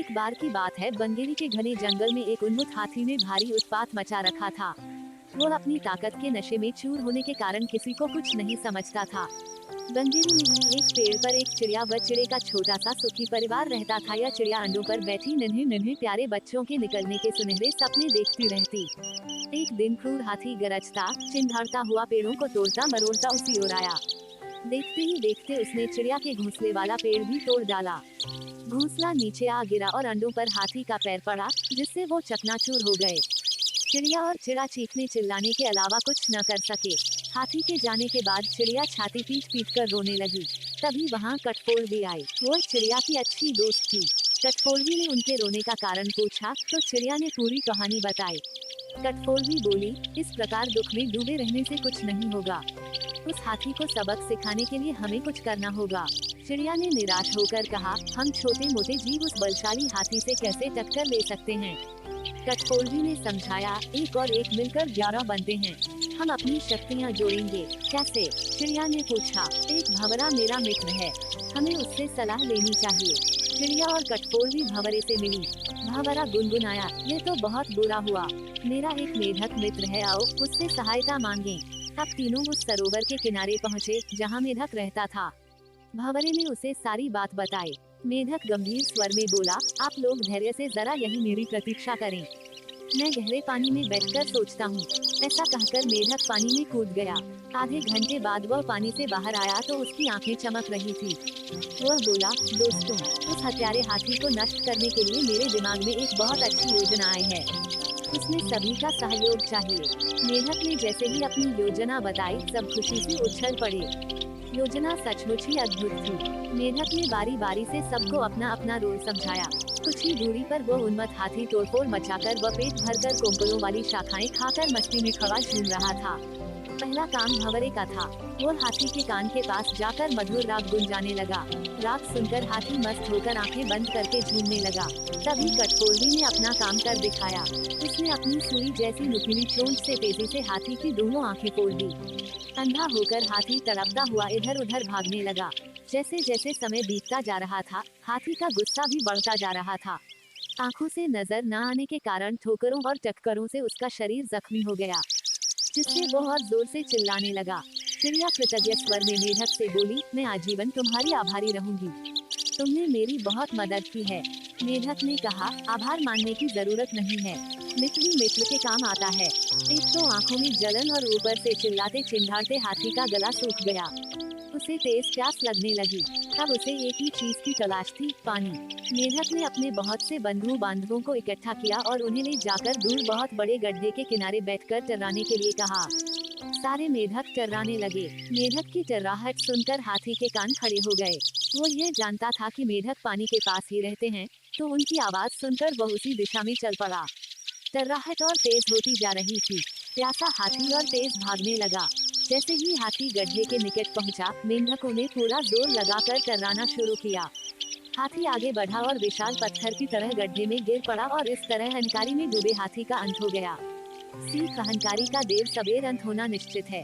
एक बार की बात है, बंगेरी के घने जंगल में एक उन्मत्त हाथी ने भारी उत्पात मचा रखा था। वो अपनी ताकत के नशे में चूर होने के कारण किसी को कुछ नहीं समझता था। बंगेरी में ही एक पेड़ पर एक चिड़िया व चिड़े का छोटा सा सुखी परिवार रहता था। यह चिड़िया अंडों पर बैठी नन्हे नन्हे प्यारे बच्चों के निकलने के सुनहरे सपने देखती रहती। एक दिन क्रूर हाथी गरजता चिंघाड़ता हुआ पेड़ों को तोड़ता मरोड़ता उसी ओर आया। देखते ही देखते उसने चिड़िया के घोंसले वाला पेड़ भी तोड़ डाला। घोंसला नीचे आ गिरा और अंडों पर हाथी का पैर पड़ा, जिससे वो चकनाचूर हो गए। चिड़िया और चिड़ा चीखने चिल्लाने के अलावा कुछ न कर सके। हाथी के जाने के बाद चिड़िया छाती पीट पीट कर रोने लगी। तभी वहाँ कठफोड़वी आई। वो चिड़िया की अच्छी दोस्त थी। कठफोड़वी ने उनके रोने का कारण पूछा तो चिड़िया ने पूरी कहानी बताई। कठफोड़वी बोली, इस प्रकार दुख में डूबे रहने से कुछ नहीं होगा। उस हाथी को सबक सिखाने के लिए हमें कुछ करना होगा। चिड़िया ने निराश होकर कहा, हम छोटे मोटे जीव उस बलशाली हाथी से कैसे टक्कर ले सकते हैं। कठफोड़वी ने समझाया, एक और एक मिलकर 11 बनते हैं। हम अपनी शक्तियाँ जोड़ेंगे। कैसे? चिड़िया ने पूछा। एक भंवरा मेरा मित्र है, हमें उससे सलाह लेनी चाहिए। चिड़िया और कठफोड़वी भंवरे से मिली। भंवरा गुनगुनाया, ये तो बहुत बुरा हुआ। मेरा एक मेढक मित्र है, आओ उससे सहायता मांगे। अब तीनों उस सरोवर के किनारे पहुँचे जहाँ मेढक रहता था। भंवरे ने उसे सारी बात बताई। मेढक गंभीर स्वर में बोला, आप लोग धैर्य से जरा यही मेरी प्रतीक्षा करें। मैं गहरे पानी में बैठकर सोचता हूँ। ऐसा कहकर मेढक पानी में कूद गया। आधे घंटे बाद वह पानी से बाहर आया तो उसकी आंखें चमक रही थी। वह बोला, दोस्तों, उस हत्यारे हाथी को नष्ट करने के लिए मेरे दिमाग में एक बहुत अच्छी योजना आई है। उसमें सभी का सहयोग चाहिए। मेढक ने जैसे ही अपनी योजना बताई, सब खुशी से उछल पड़े। योजना सचमुच ही अद्भुत थी। मेढक ने बारी बारी से सबको अपना अपना रोल समझाया। कुछ ही दूरी पर वो उन्मत्त हाथी तोड़फोड़ मचाकर व पेट भरकर कोंपलों वाली शाखाएं खाकर मस्ती में खड़ा झूम रहा था। पहला काम भंवरे का था। वो हाथी के कान के पास जाकर मधुर राग गुंजाने लगा। राग सुनकर हाथी मस्त होकर आंखें बंद करके झूमने लगा। तभी कठफोड़वी ने अपना काम कर दिखाया। उसने अपनी सुई जैसी नुकीली चोंच से तेजी से हाथी की दोनों आंखें फोड़ दी। अंधा होकर हाथी तड़पता हुआ इधर उधर भागने लगा। जैसे जैसे समय बीतता जा रहा था, हाथी का गुस्सा भी बढ़ता जा रहा था। आंखों से नजर न आने के कारण ठोकरों और टक्करों से उसका शरीर जख्मी हो गया, जिससे वो और जोर से चिल्लाने लगा। चिड़िया कृतज्ञ स्वर में मेढक से बोली, मैं आजीवन तुम्हारी आभारी रहूंगी। तुमने मेरी बहुत मदद की है। मेढक ने कहा, आभार मानने की जरूरत नहीं है। मित्र ही मित्र के काम आता है। एक तो आंखों में जलन और ऊपर से चिल्लाते चिंघाड़ते हाथी का गला सूख गया। उसे तेज प्यास लगने लगी। अब उसे एक ही चीज की तलाश थी, पानी। मेढक ने अपने बहुत से बंधु बांधवों को इकट्ठा किया और उन्हें ले जाकर दूर बहुत बड़े गड्ढे के किनारे बैठकर टर्राने के लिए कहा। सारे मेढक टर्राने लगे। मेढक की टर्राहट सुनकर हाथी के कान खड़े हो गए। वो ये जानता था कि मेढक पानी के पास ही रहते हैं, तो उनकी आवाज सुनकर वह उसी दिशा में चल पड़ा। टर्राहट और तेज होती जा रही थी। प्यासा हाथी और तेज भागने लगा। जैसे ही हाथी गड्ढे के निकट पहुंचा, मेंढकों ने पूरा जोर लगाकर टर्राना शुरू किया। हाथी आगे बढ़ा और विशाल पत्थर की तरह गड्ढे में गिर पड़ा और इस तरह अहंकारी में डूबे हाथी का अंत हो गया। सीख, अहंकारी का देर सबेर अंत होना निश्चित है।